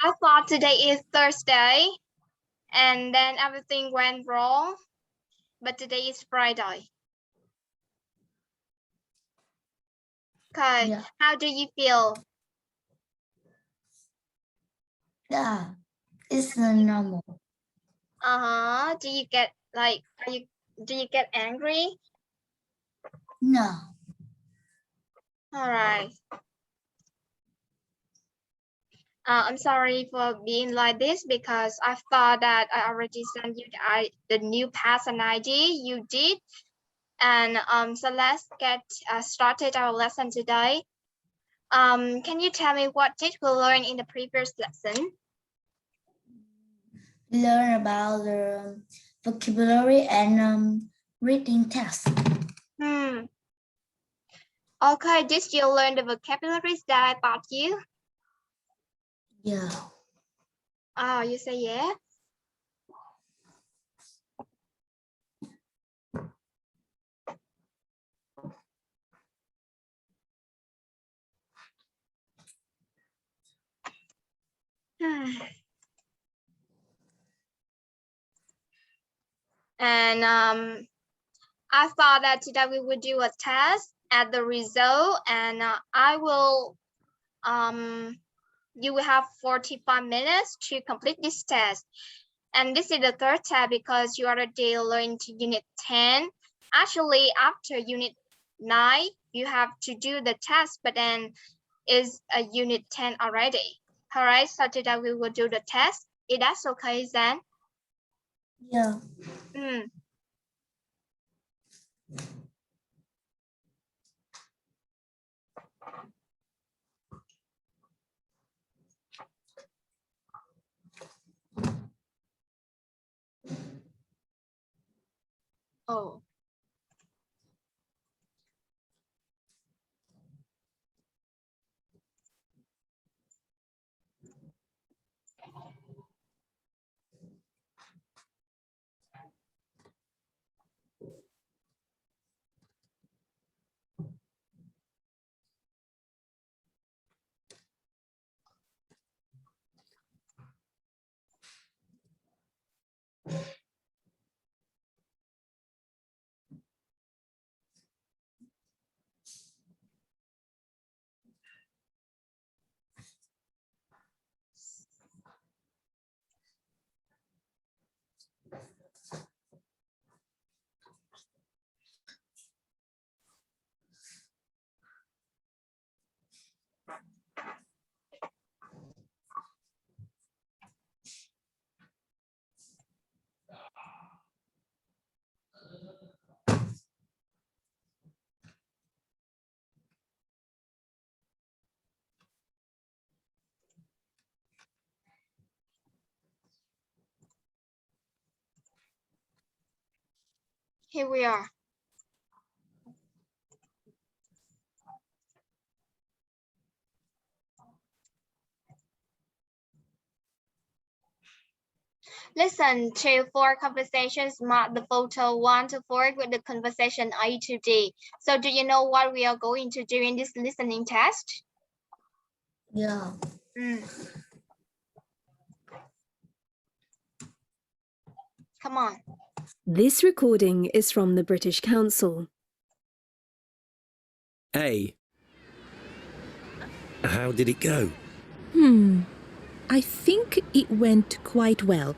I thought today is Thursday, and then everything went wrong. But today is Friday. Okay, Yeah. how do you feel? Yeah, it's normal. Do you get do you get angry? No. All right. I'm sorry for being like this because I thought that I already sent you the new password ID. You did, and so let's get started our lesson today. Can you tell me what did we learn in the previous lesson? Learn about the vocabulary and reading tests. Okay, did you learn the vocabularies that I taught you? Yeah. Oh, you say yeah? And I thought that today we would do a test at the result, and you will have 45 minutes to complete this test. And this is the third tab because you already learned unit 10. Actually, after unit 9, you have to do the test, but then is a unit 10 already. All right, so today we will do the test. Is that okay, Zan? Yeah. Oh. Here we are. Listen to 4 conversations, mark the photo 1 to 4 with the conversation A to D. So do you know what we are going to do in this listening test? Yeah. Come on. This recording is from the British Council. A. How did it go? I think it went quite well.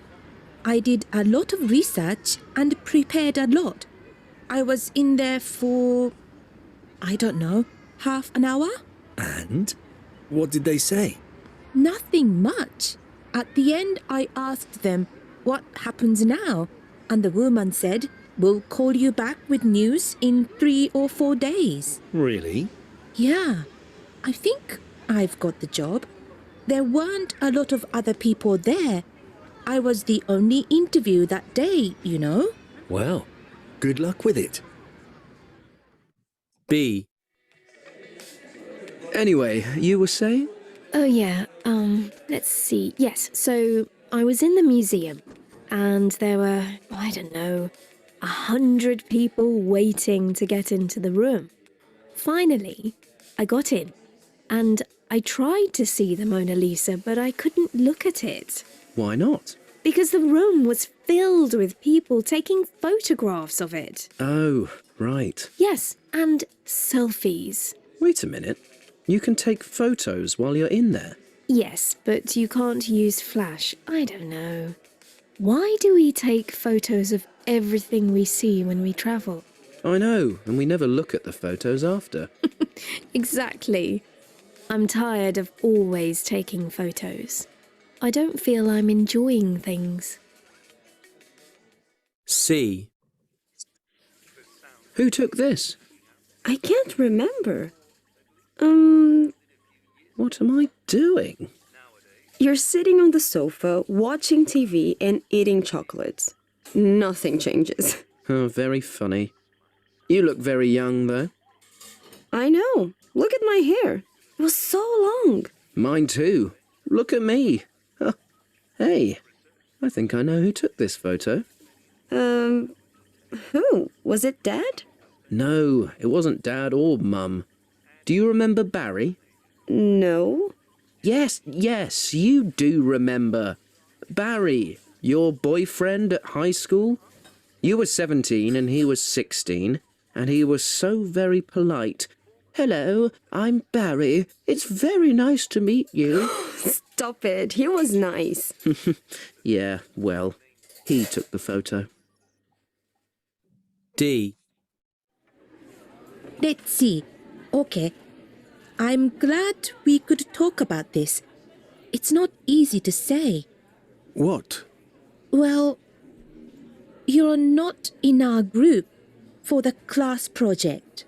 I did a lot of research and prepared a lot. I was in there for, I don't know, half an hour? And? What did they say? Nothing much. At the end, I asked them, what happens now? And the woman said, we'll call you back with news in 3 or 4 days. Really? Yeah, I think I've got the job. There weren't a lot of other people there. I was the only interview that day, you know. Well, good luck with it. B. Anyway, you were saying? Oh yeah, let's see. Yes, so I was in the museum and there were, I don't know, 100 people waiting to get into the room. Finally, I got in and I tried to see the Mona Lisa, but I couldn't look at it. Why not? Because the room was filled with people taking photographs of it. Oh, right. Yes, and selfies. Wait a minute. You can take photos while you're in there. Yes, but you can't use flash. I don't know. Why do we take photos of everything we see when we travel? I know, and we never look at the photos after. Exactly. I'm tired of always taking photos. I don't feel I'm enjoying things. C. Who took this? I can't remember. What am I doing? You're sitting on the sofa, watching TV and eating chocolates. Nothing changes. Oh, very funny. You look very young, though. I know. Look at my hair. It was so long. Mine too. Look at me. Huh. Hey, I think I know who took this photo. Who? Was it Dad? No, it wasn't Dad or Mum. Do you remember Barry? No. Yes, you do remember. Barry, your boyfriend at high school? You were 17 and he was 16, and he was so very polite. Hello, I'm Barry. It's very nice to meet you. Stop it. He was nice. Yeah, well, he took the photo. D. Let's see. Okay. I'm glad we could talk about this. It's not easy to say. What? Well, you're not in our group for the class project.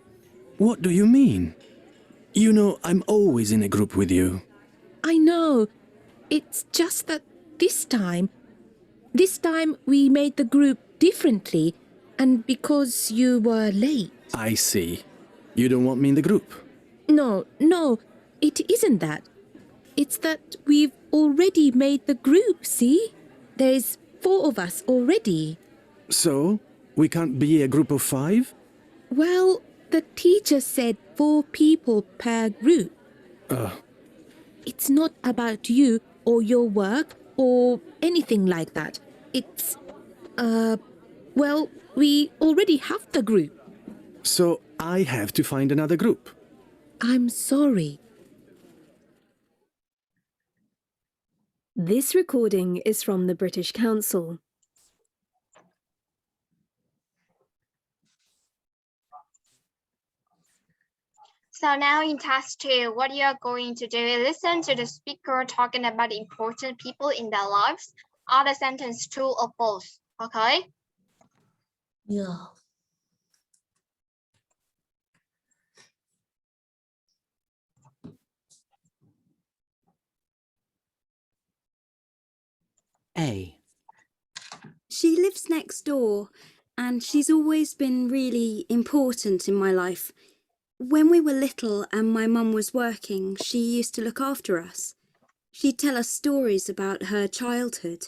What do you mean? You know, I'm always in a group with you. I know. It's just that this time we made the group differently, and because you were late. I see. You don't want me in the group? No, it isn't that. It's that we've already made the group, see? There's 4 of us already. So, we can't be a group of 5? Well, the teacher said 4 people per group. It's not about you or your work or anything like that. It's, well, we already have the group. So, I have to find another group. I'm sorry. This recording is from the British Council. So now in task 2, what you are going to do is listen to the speaker talking about important people in their lives. Are the sentence true or false? Okay. Yeah. A. She lives next door, and she's always been really important in my life. When we were little and my mum was working, she used to look after us. She'd tell us stories about her childhood.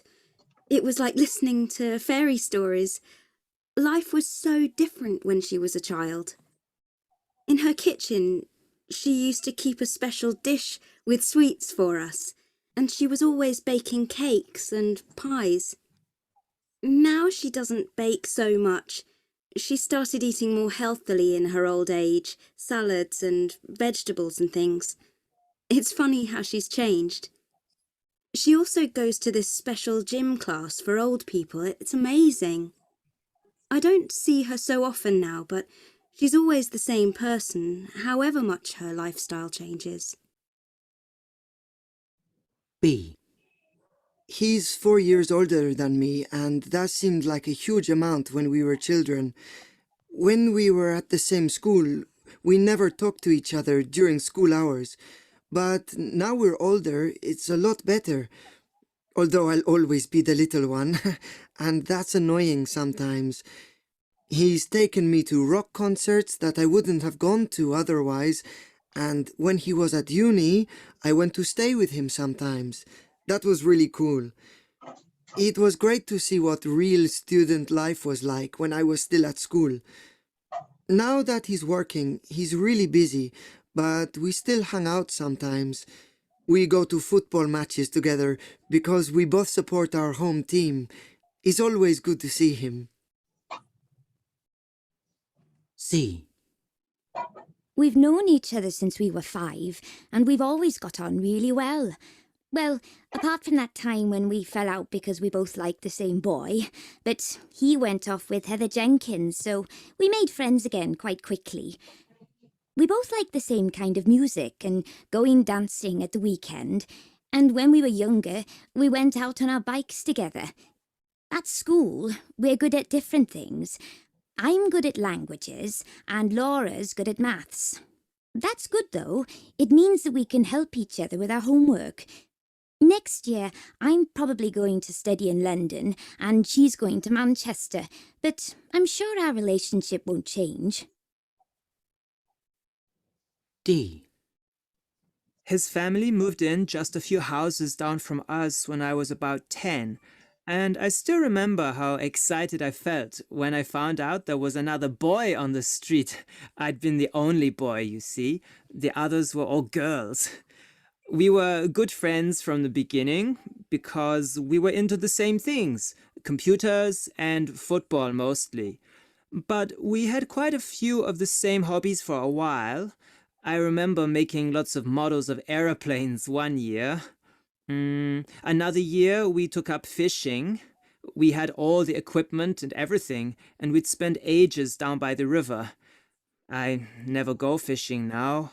It was like listening to fairy stories. Life was so different when she was a child. In her kitchen, she used to keep a special dish with sweets for us, and she was always baking cakes and pies. Now she doesn't bake so much. She started eating more healthily in her old age, salads and vegetables and things. It's funny how she's changed. She also goes to this special gym class for old people. It's amazing. I don't see her so often now, but she's always the same person, however much her lifestyle changes. B. He's 4 years older than me, and that seemed like a huge amount when we were children. When we were at the same school, we never talked to each other during school hours. But now we're older, it's a lot better. Although I'll always be the little one, and that's annoying sometimes. He's taken me to rock concerts that I wouldn't have gone to otherwise, and when he was at uni, I went to stay with him sometimes. That was really cool. It was great to see what real student life was like when I was still at school. Now that he's working, he's really busy, but we still hang out sometimes. We go to football matches together because we both support our home team. It's always good to see him. C. We've known each other since we were 5, and we've always got on really well. Well, apart from that time when we fell out because we both liked the same boy, but he went off with Heather Jenkins, so we made friends again quite quickly. We both liked the same kind of music and going dancing at the weekend, and when we were younger, we went out on our bikes together. At school, we're good at different things. I'm good at languages, and Laura's good at maths. That's good, though. It means that we can help each other with our homework. Next year, I'm probably going to study in London, and she's going to Manchester, but I'm sure our relationship won't change. D. His family moved in just a few houses down from us when I was about 10, and I still remember how excited I felt when I found out there was another boy on the street. I'd been the only boy, you see. The others were all girls. We were good friends from the beginning because we were into the same things, computers and football mostly. But we had quite a few of the same hobbies for a while. I remember making lots of models of aeroplanes one year. Another year we took up fishing. We had all the equipment and everything, and we'd spend ages down by the river. I never go fishing now.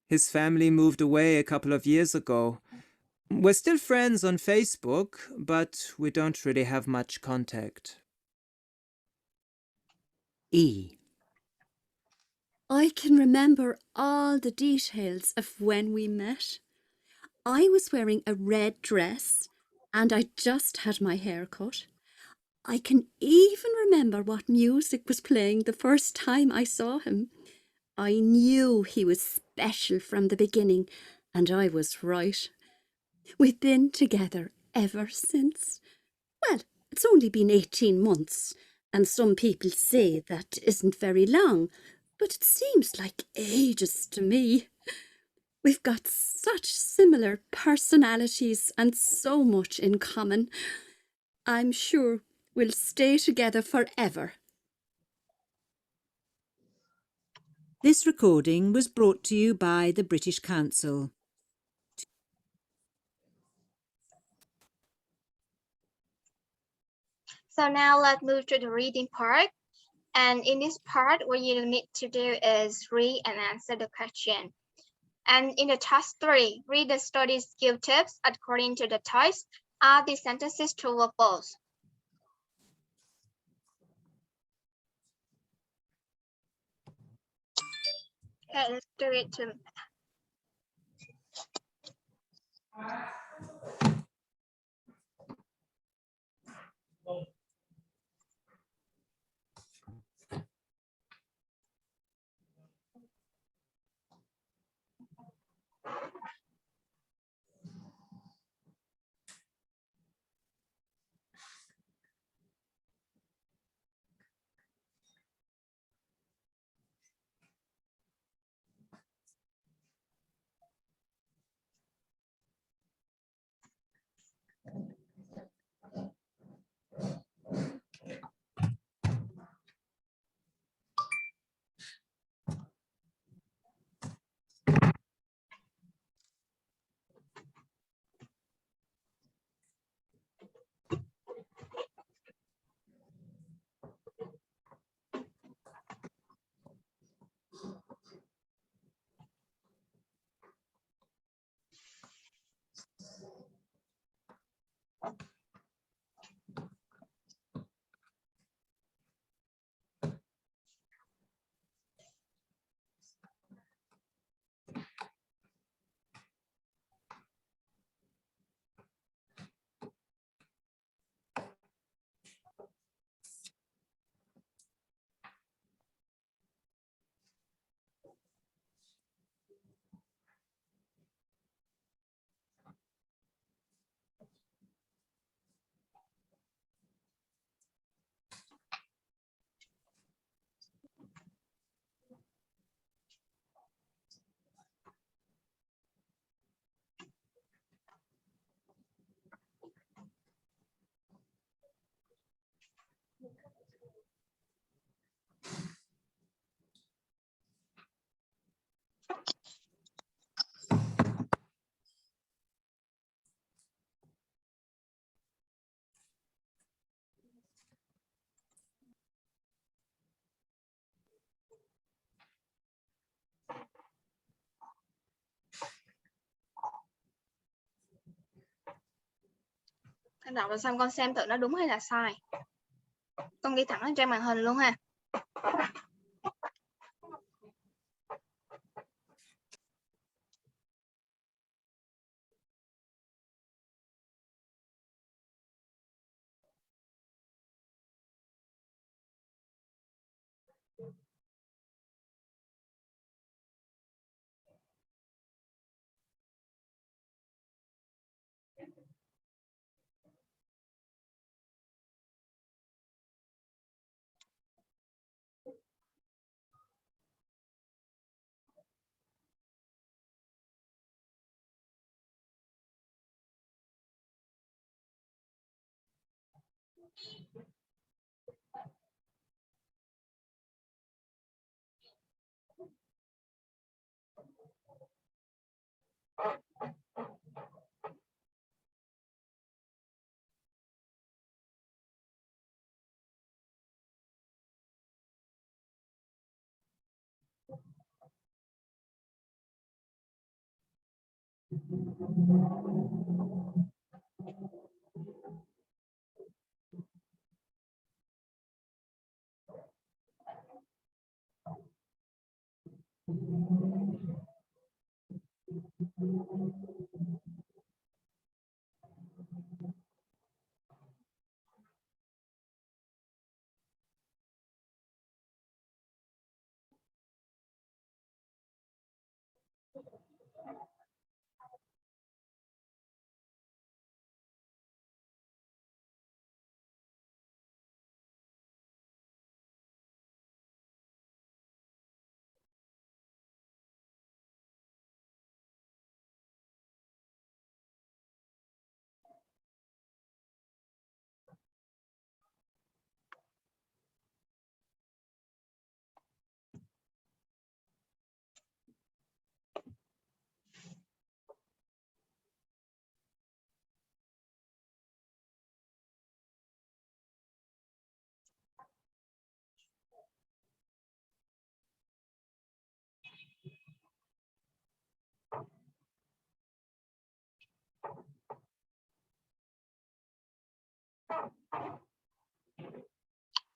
His family moved away a couple of years ago. We're still friends on Facebook, but we don't really have much contact. E. I can remember all the details of when we met. I was wearing a red dress and I just had my hair cut. I can even remember what music was playing the first time I saw him. I knew he was special from the beginning, and I was right. We've been together ever since. Well, it's only been 18 months, and some people say that isn't very long, but it seems like ages to me. We've got such similar personalities and so much in common. I'm sure we'll stay together forever. This recording was brought to you by the British Council. So now let's move to the reading part. And in this part, what you need to do is read and answer the question. And in the task 3, read the study skill tips according to the types. Are these sentences true or false? Okay, let's do it to Đọc rồi xong con xem thử nó đúng hay là sai. Con ghi thẳng lên trên màn hình luôn ha.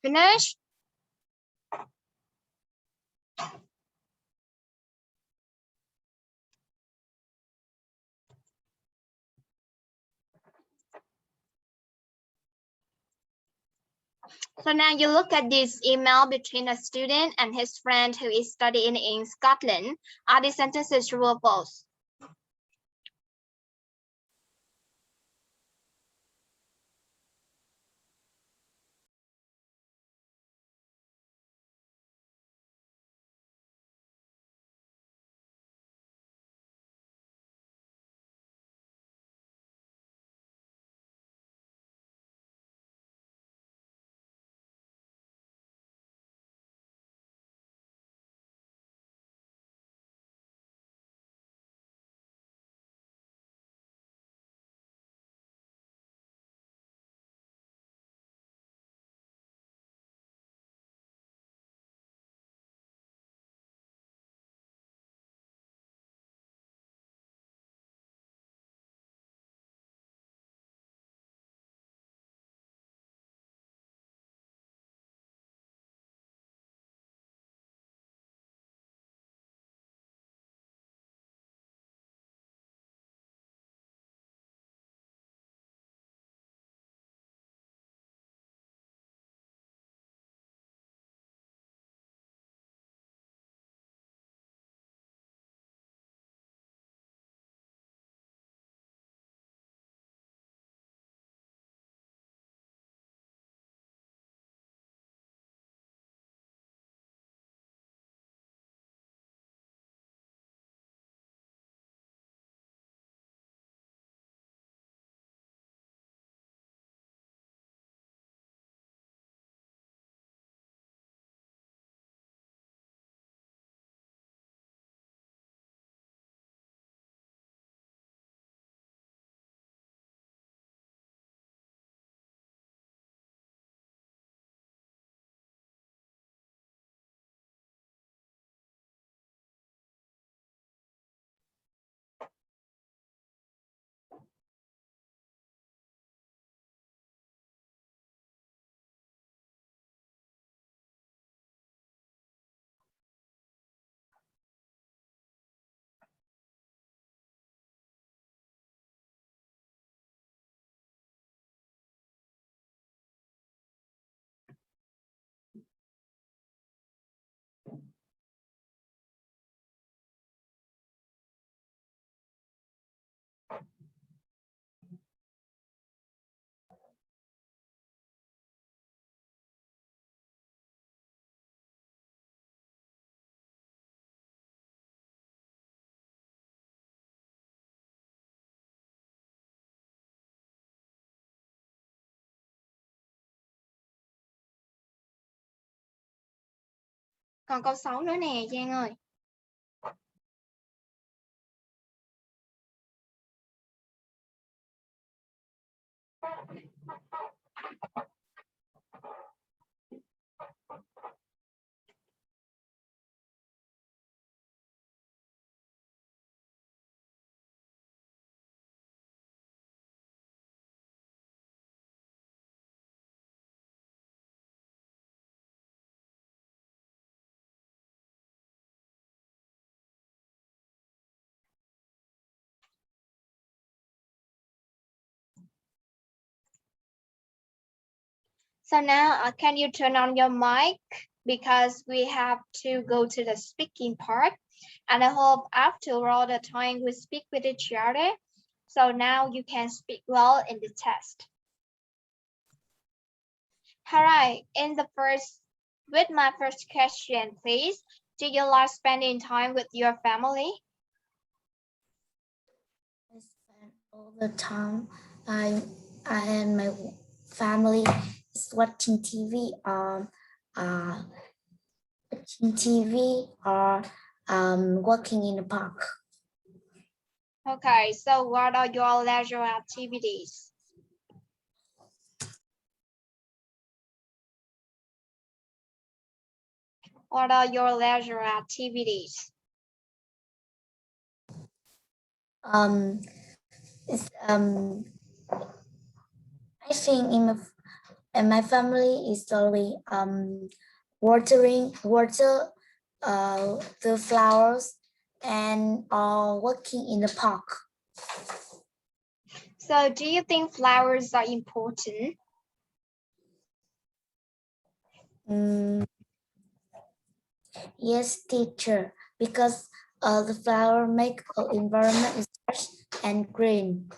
Finish. So now you look at this email between a student and his friend who is studying in Scotland. Are these sentences true or false? Còn câu 6 nữa nè Giang ơi. So now, can you turn on your mic? Because we have to go to the speaking part. And I hope after all the time we speak with each other. So now you can speak well in the test. All right, with my first question, please. Do you like spending time with your family? I spend all the time. I and my family is watching TV or walking in the park. Okay, so what are your leisure activities? What are your leisure activities? I think in my family is always water the flowers and walking in the park. So do you think flowers are important? Yes, teacher, because the flower make our environment is fresh and green.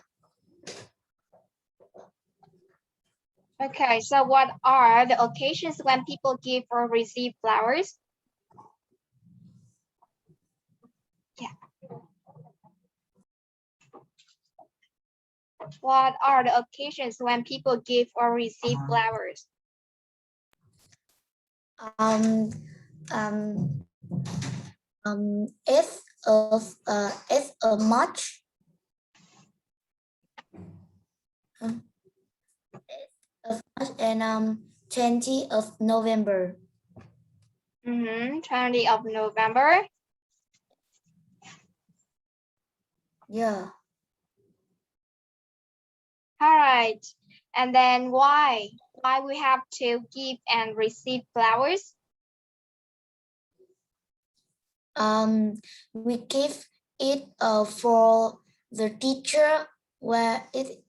Okay, so what are the occasions when people give or receive flowers? Yeah. What are the occasions when people give or receive flowers? 8th of March. 8th of March and 20th of November. 20th of November. Yeah. All right. And then why? Why we have to give and receive flowers? We give it for the teacher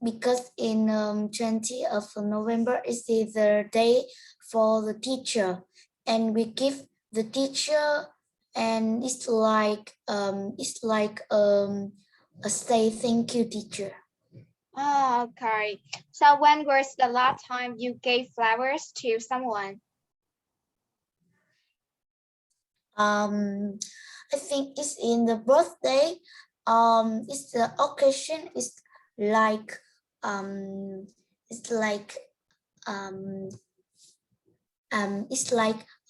because in 20th of November is the day for the teacher, and we give the teacher, and it's like a say thank you teacher. Oh, okay. So when was the last time you gave flowers to someone? I think it's in the birthday. It's the occasion is like it's like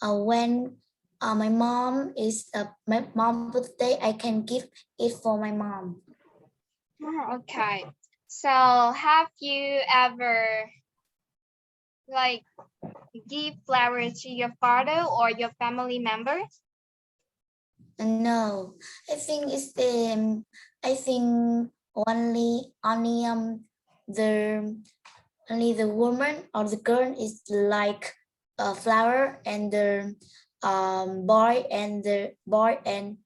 when my mom is my mom's birthday, I can give it for my mom. Oh, okay. So have you ever like give flowers to your father or your family members? No, I think it's only the woman or the girl is like a flower, and the boy and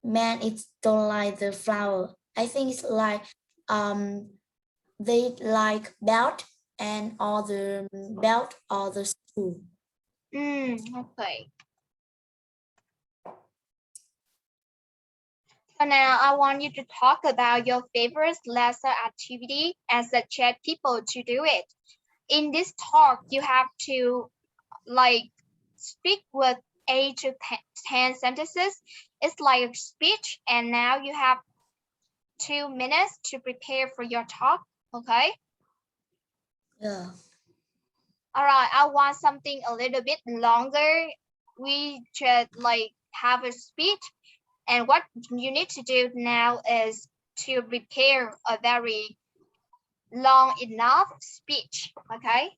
man is don't like the flower. I think it's like they like belt and all the belt or the school. Okay. So now I want you to talk about your favorite leisure activity and suggest people to do it. In this talk, you have to like speak with 8 to 10 sentences. It's like a speech, and now you have 2 minutes to prepare for your talk, okay? Yeah. All right, I want something a little bit longer we should like have a speech. And what you need to do now is to prepare a very long enough speech, okay?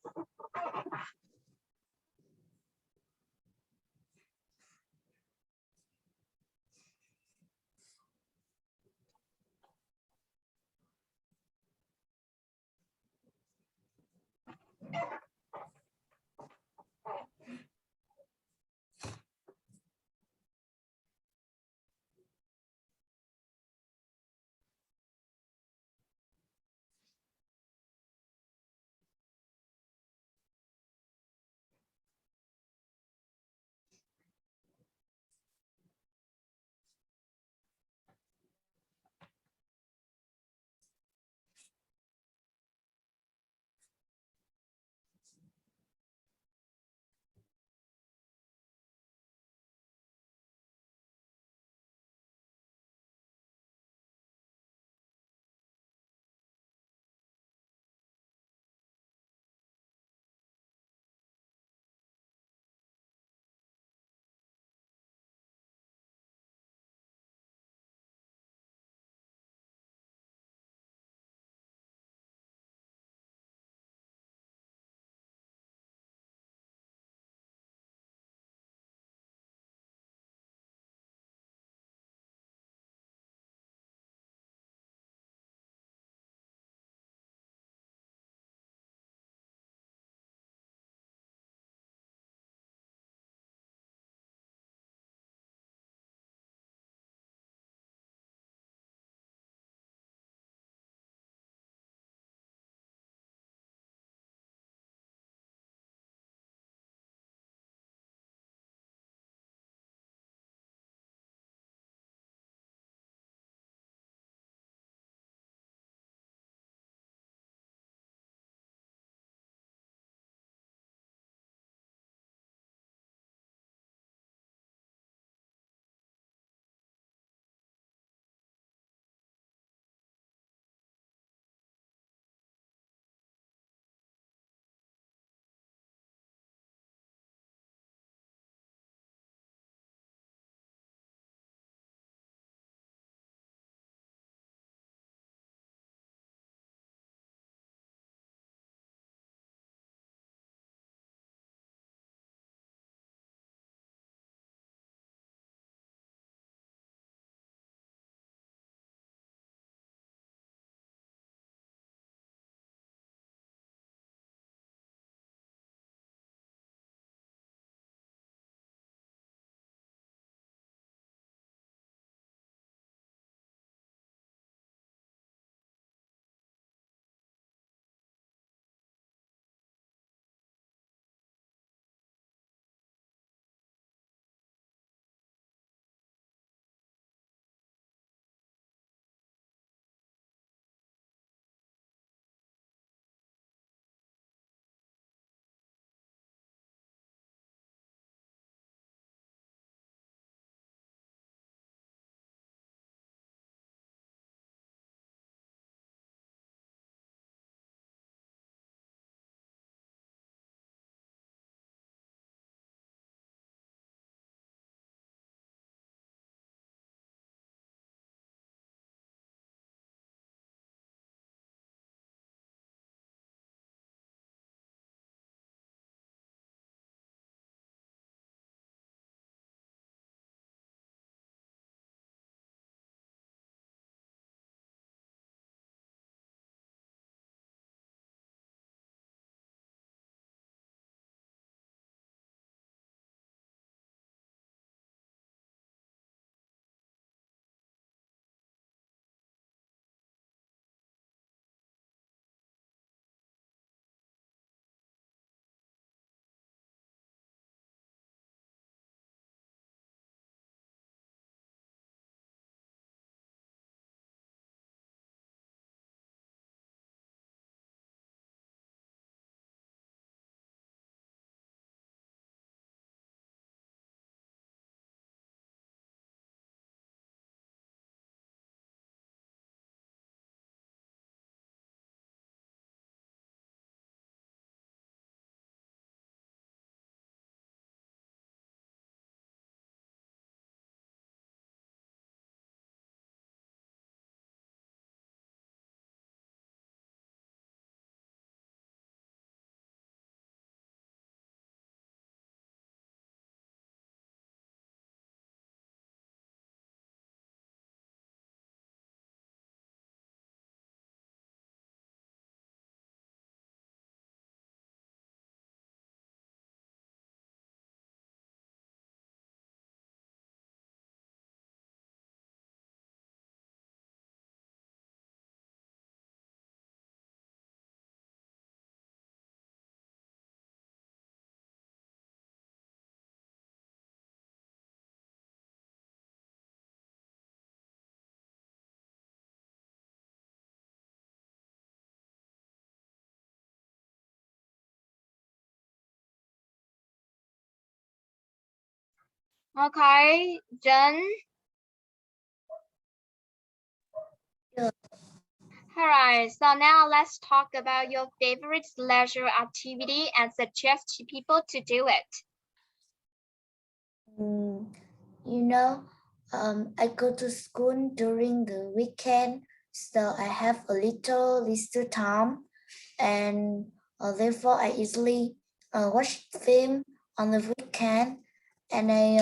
Okay, done. Yeah. All right, so now let's talk about your favorite leisure activity and suggest to people to do it. You know, I go to school during the weekend, so I have a little leisure time, and therefore I easily watch film on the weekend, and I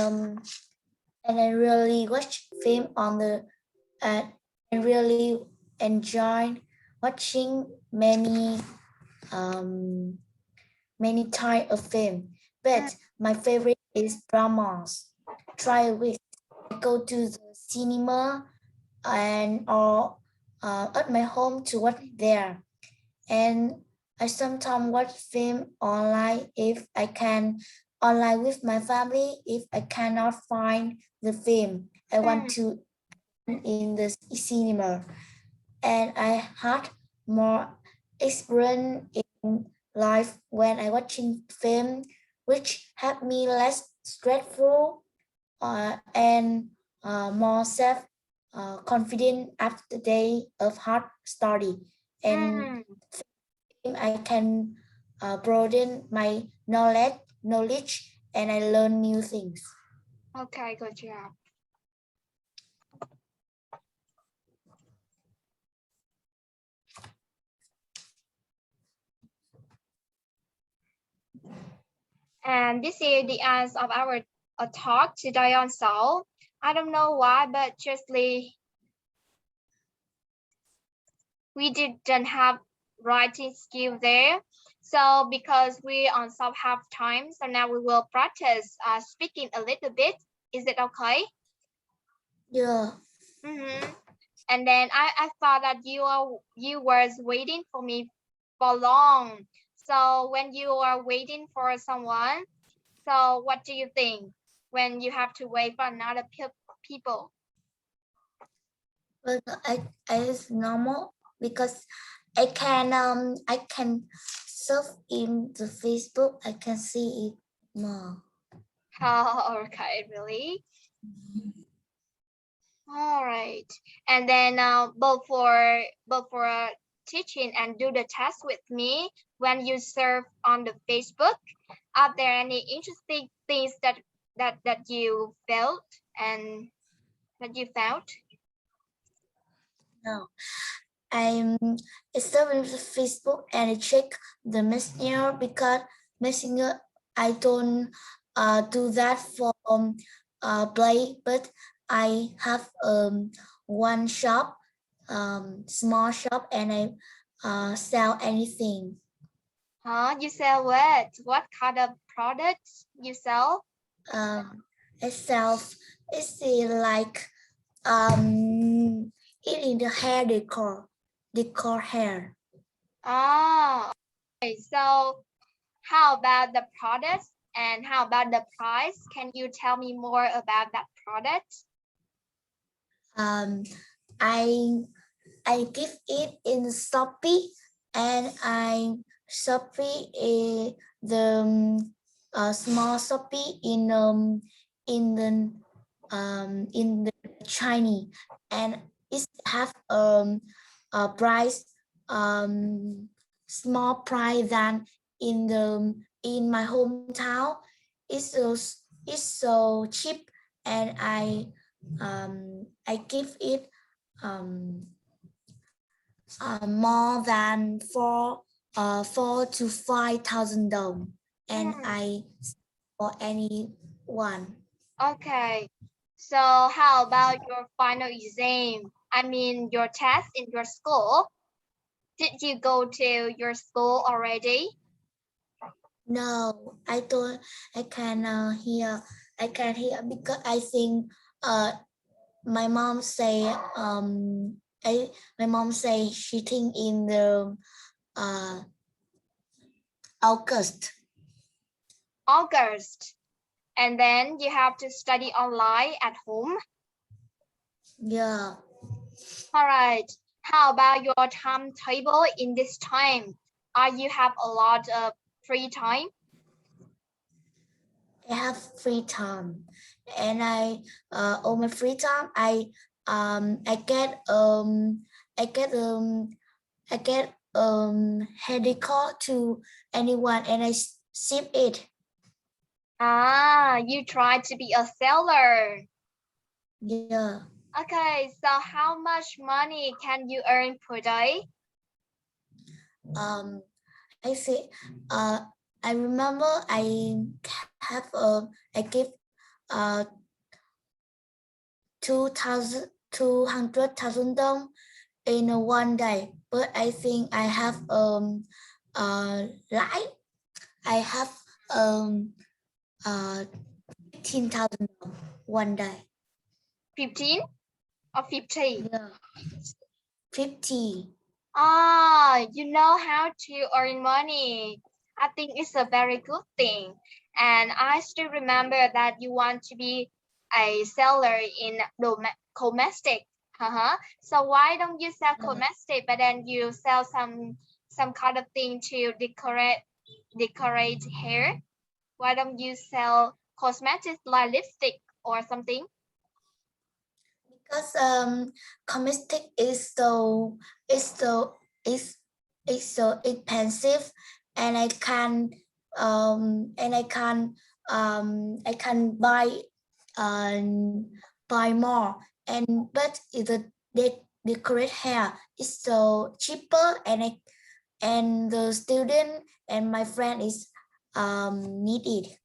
really watch film on the and really enjoy watching many type of film. But my favorite is dramas. Try with I go to the cinema and or at my home to watch there. And I sometimes watch film online if I can, online with my family if I cannot find the film I want to in the cinema. And I had more experience in life when I watching film, which helped me less stressful and more self confident after day of hard study. And I can broaden my knowledge, and I learn new things. Okay, good job. And this is the end of our talk today on Seoul. I don't know why, but justly we didn't have writing skill there. So because we also have time, so now we will practice speaking a little bit. Is it okay? Yeah. And then I thought that you were waiting for me for long. So when you are waiting for someone, so what do you think when you have to wait for another people? Well, it's normal because I can surf in the Facebook. I can see it more. Oh, okay, really? All right. And then before teaching and do the test with me, when you surf on the Facebook, are there any interesting things that you felt and that you felt? No, I surf in the Facebook and I check the messenger because messenger I don't do that for play, but I have one shop, small shop, and I sell anything. You sell what? What kind of products you sell? Itself is like it in the hair decor hair. Ah, okay. So how about the products and how about the price? Can you tell me more about that product? I give it in Shopee, and I Shopee the small Shopee in the Chinese, and it have a price small price than in my hometown. It's so cheap, and I give it more than $4,000 to $5,000, and I for anyone. Okay. So how about your final exam? I mean your test in your school. Did you go to your school already? No, I don't. I can hear. I can hear because I think my mom say my mom say she think in the August. August. And then you have to study online at home. Yeah. All right. How about your timetable in this time? You have a lot of free time? I have free time, and on my free time I get handicap to anyone, and I ship it. Ah, you try to be a seller. Yeah. Okay, so how much money can you earn per day? I say, I remember I have I give 200,000 dong in one day, but I think I have like I have 15,000 one day. 15 or 50? Yeah. 50. Ah, you know how to earn money. I think it's a very good thing. And I still remember that you want to be a seller in domestic. So why don't you sell domestic, but then you sell some kind of thing to decorate hair? Why don't you sell cosmetics like lipstick or something? Because cosmetic is so expensive, and I can buy more, and but the decorate hair is so cheaper, and the student and my friend is need it.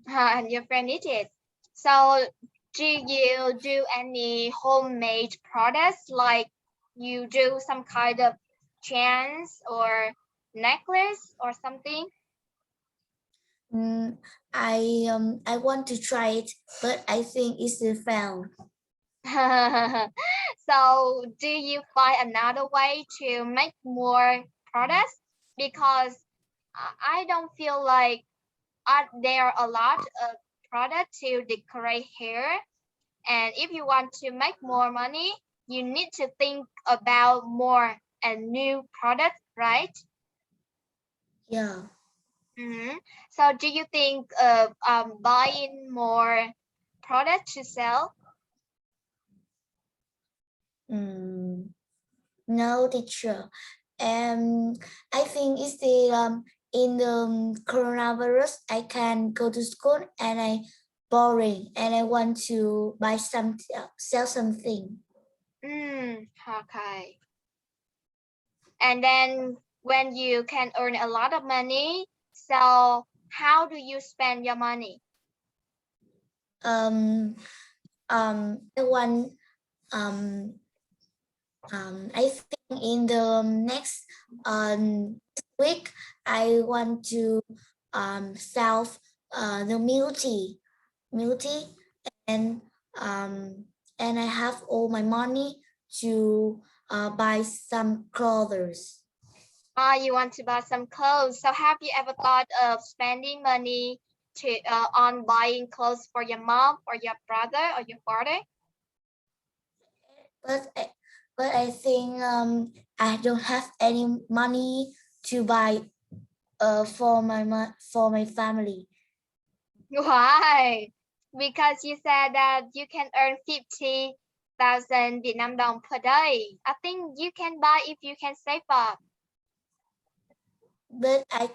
And your friend need it. So do you do any homemade products, like you do some kind of chains or necklace or something? I want to try it, but I think it's a fail. So do you find another way to make more products? Because I don't feel like there are a lot of products to decorate hair. And if you want to make more money, you need to think about more and new product, right? Yeah. So do you think of buying more product to sell? No, teacher. I think it's in the coronavirus, I can go to school and I boring, and I want to buy sell something. Okay. And then when you can earn a lot of money, so how do you spend your money? I want I think in the next week I want to sell the milk tea, and I have all my money to buy some clothes. You want to buy some clothes. So have you ever thought of spending money to on buying clothes for your mom or your brother or your father? But I think I don't have any money to buy for my family. Why? Because you said that you can earn 50,000 Vietnam dong per day. I think you can buy if you can save up. But I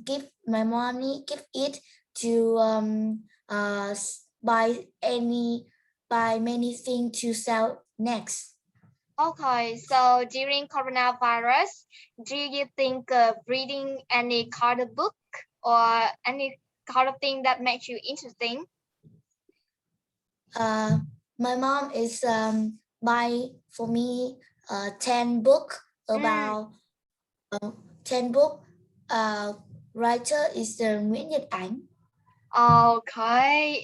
give my money, give it to buy many things to sell next. Okay, so during coronavirus, do you think of reading any kind of book or any kind of thing that makes you interesting? My mom is buy for me 10 book about 10 book. Writer is Nguyễn Nhật Ánh. Okay,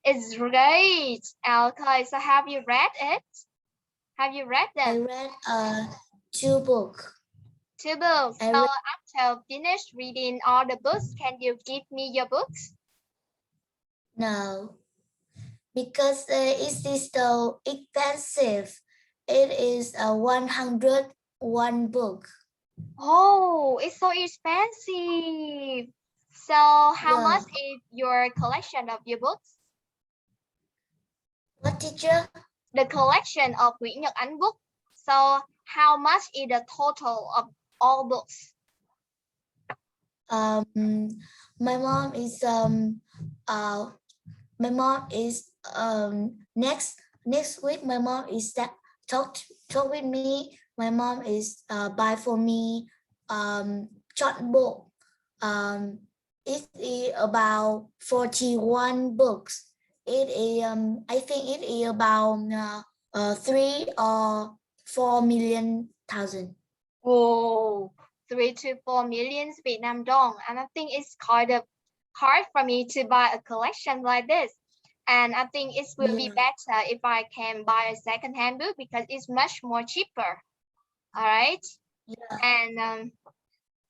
it's great. Okay, so have you read it? Have you read them? I read 2 books. 2 books. So after finish reading all the books, can you give me your books? No, because it is so expensive. It is 101 book. Oh, it's so expensive. So how Yeah. much is your collection of your books? What, teacher? The collection of Nguyễn Nhật Ánh book. So how much is the total of all books? My mom is next week. My mom is that talk with me. My mom is buy for me short book. It is about 41 books. It is I think it is about 3 or 4 million thousand. Oh, 3 to 4 million Vietnam dong. And I think it's kind of hard for me to buy a collection like this. And I think it will be better if I can buy a second-hand book because it's much more cheaper. All right. Yeah. And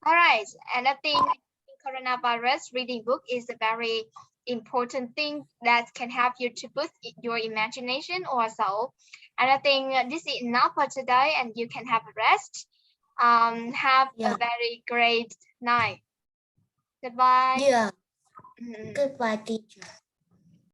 all right. And I think in coronavirus, reading book is a very important thing that can help you to boost your imagination also. And I think this is enough for today, and you can have a rest. Have a very great night. Goodbye. Yeah. Mhm. Goodbye, teacher.